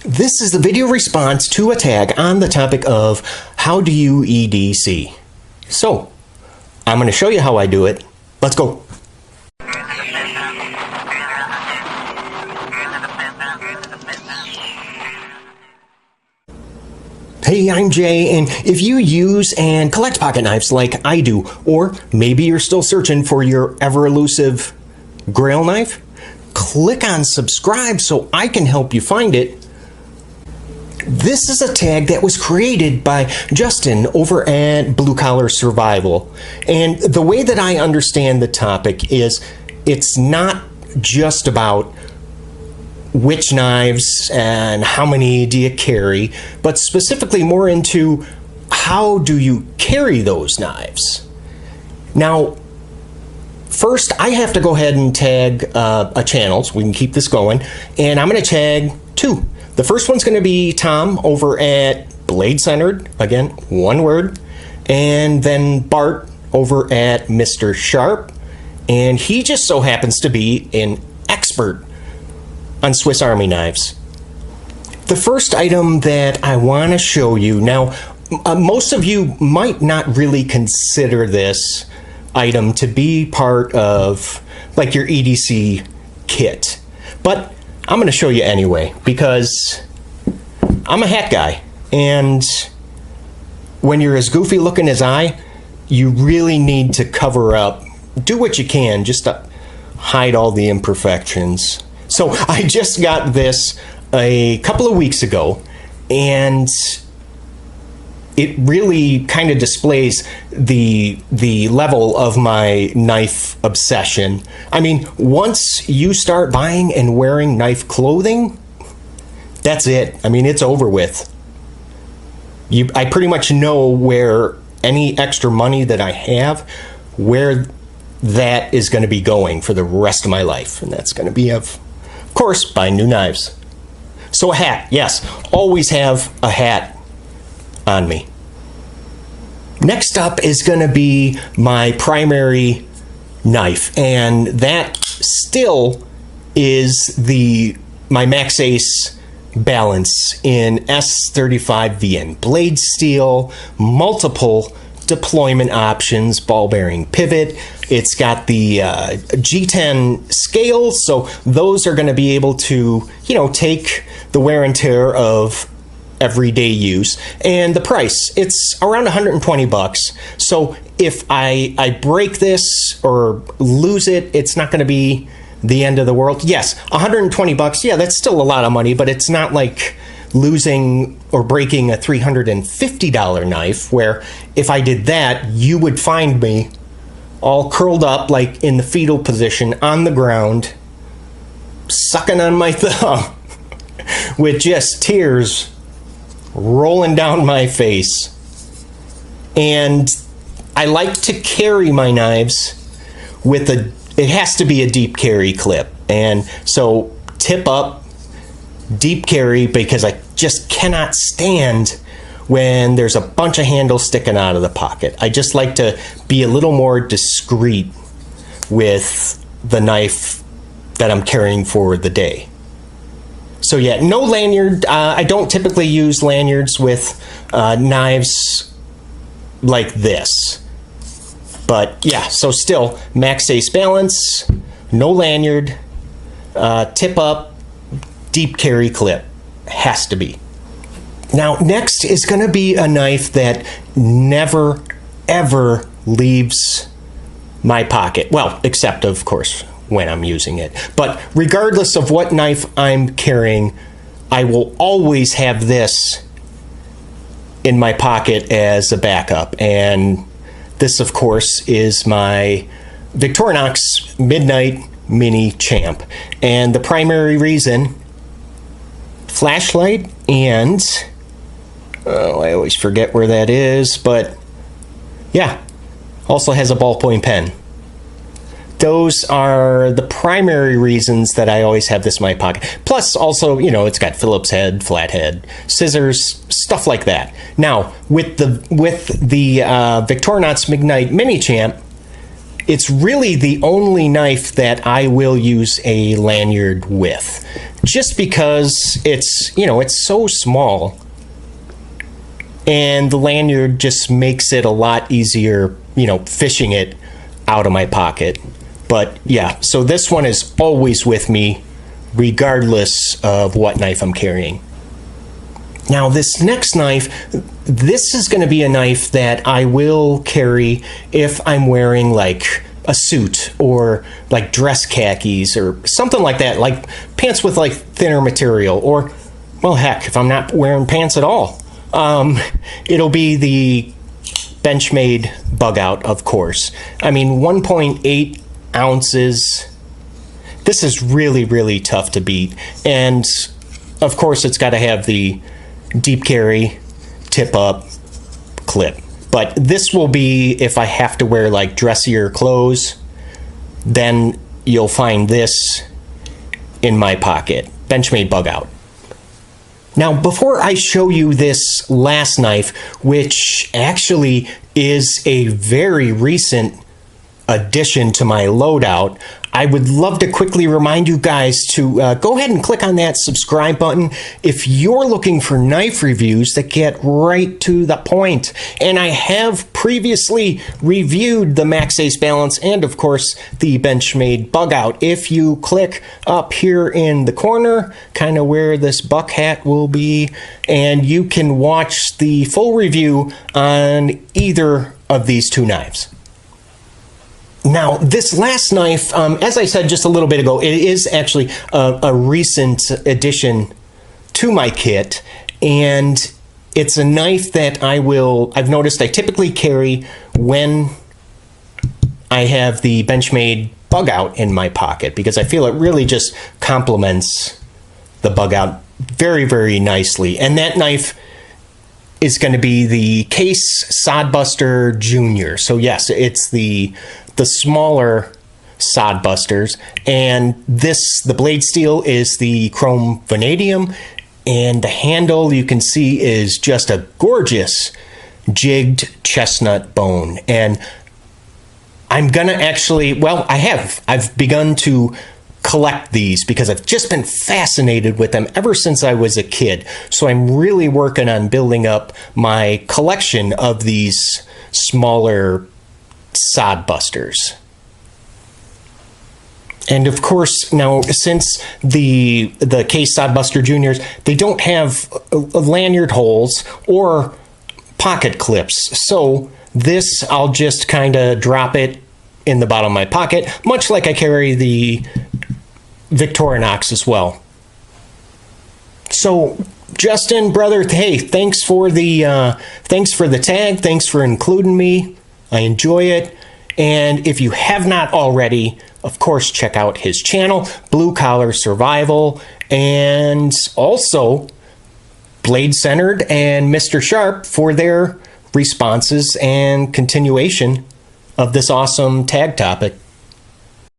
This is the video response to a tag on the topic of how do you EDC. So, I'm going to show you how I do it. Let's go. Hey, I'm Jay, and if you use and collect pocket knives like I do, or maybe you're still searching for your ever-elusive grail knife, click on subscribe so I can help you find it. This is a tag that was created by Justin over at Blue Collar Survival. And the way that I understand the topic is it's not just about which knives and how many do you carry, but specifically more into how do you carry those knives. Now, first I have to go ahead and tag a channel so we can keep this going, and I'm going to tag two. The first one's going to be Tom over at Bladecentered, again, one word, and then Bart over at MrSharp, and he just so happens to be an expert on Swiss Army knives. The first item that I want to show you, now most of you might not really consider this item to be part of like your EDC kit, but I'm going to show you anyway because I'm a hat guy, and when you're as goofy looking as I, you really need to cover up, do what you can just to hide all the imperfections. So I just got this a couple of weeks ago, and it really kind of displays the level of my knife obsession. I mean, once you start buying and wearing knife clothing, that's it. I mean, it's over with. I pretty much know where any extra money that I have, where that is going to be going for the rest of my life, and that's going to be of course buying new knives. So a hat, yes, always have a hat on me. Next up is going to be my primary knife, and that still is my Maxace Balance in S35VN. Blade steel, multiple deployment options, ball bearing pivot. It's got the G10 scales, so those are going to be able to, take the wear and tear of everyday use. And the price, it's around 120 bucks. So if I break this or lose it, it's not going to be the end of the world. Yes, 120 bucks. Yeah, that's still a lot of money, but it's not like losing or breaking a $350 knife, where if I did that, you would find me all curled up like in the fetal position on the ground, sucking on my thumb with just tears rolling down my face. And I like to carry my knives with it has to be a deep carry clip. And so tip up, deep carry, because I just cannot stand when there's a bunch of handles sticking out of the pocket. I just like to be a little more discreet with the knife that I'm carrying for the day. So yeah, no lanyard. I don't typically use lanyards with knives like this. But yeah, so still Maxace Balance, no lanyard, tip up, deep carry clip. Has to be. Now next is going to be a knife that never ever leaves my pocket. Well, except of course when I'm using it. But regardless of what knife I'm carrying, I will always have this in my pocket as a backup. And this of course is my Victorinox Midnite Mini Champ. And the primary reason, flashlight, and I always forget where that is, but yeah, also has a ballpoint pen. Those are the primary reasons that I always have this in my pocket. Plus also, it's got Phillips head, flathead, scissors, stuff like that. Now, with the Victorinox Midnite Mini Champ, it's really the only knife that I will use a lanyard with, just because it's, you know, it's so small, and the lanyard just makes it a lot easier, you know, fishing it out of my pocket. But yeah, so this one is always with me, regardless of what knife I'm carrying. Now this next knife, this is going to be a knife that I will carry if I'm wearing like a suit or like dress khakis or something like that, like pants with like thinner material, or, well, heck, if I'm not wearing pants at all. It'll be the Benchmade Bugout, of course. I mean, 1.8 ounces. This is really, really tough to beat. And of course, it's got to have the deep carry, tip up clip. But this will be if I have to wear like dressier clothes, then you'll find this in my pocket. Benchmade Bugout. Now, before I show you this last knife, which actually is a very recent addition to my loadout, I would love to quickly remind you guys to go ahead and click on that subscribe button if you're looking for knife reviews that get right to the point. And I have previously reviewed the Maxace Balance and, of course, the Benchmade Bugout. If you click up here in the corner, kind of where this buck hat will be, and you can watch the full review on either of these two knives. Now, this last knife, as I said just a little bit ago, it is actually a recent addition to my kit, and it's a knife that I've noticed I typically carry when I have the Benchmade Bugout in my pocket, because I feel it really just complements the Bugout very, very nicely. And that knife is going to be the Case Sod Buster Jr. So yes, it's the smaller Sod Busters, and the blade steel is the chrome vanadium, and the handle, you can see, is just a gorgeous jigged chestnut bone. And I'm gonna actually, well, I've begun to collect these because I've just been fascinated with them ever since I was a kid. So I'm really working on building up my collection of these smaller Sod Busters. And of course, now since the Case Sod Buster Juniors, they don't have lanyard holes or pocket clips, so this I'll just kind of drop it in the bottom of my pocket, much like I carry the Victorinox as well. So Justin, brother, hey, thanks for the tag, thanks for including me. I enjoy it. And if you have not already, of course, check out his channel, Blue Collar Survival, and also Blade Centered and MrSharp for their responses and continuation of this awesome tag topic.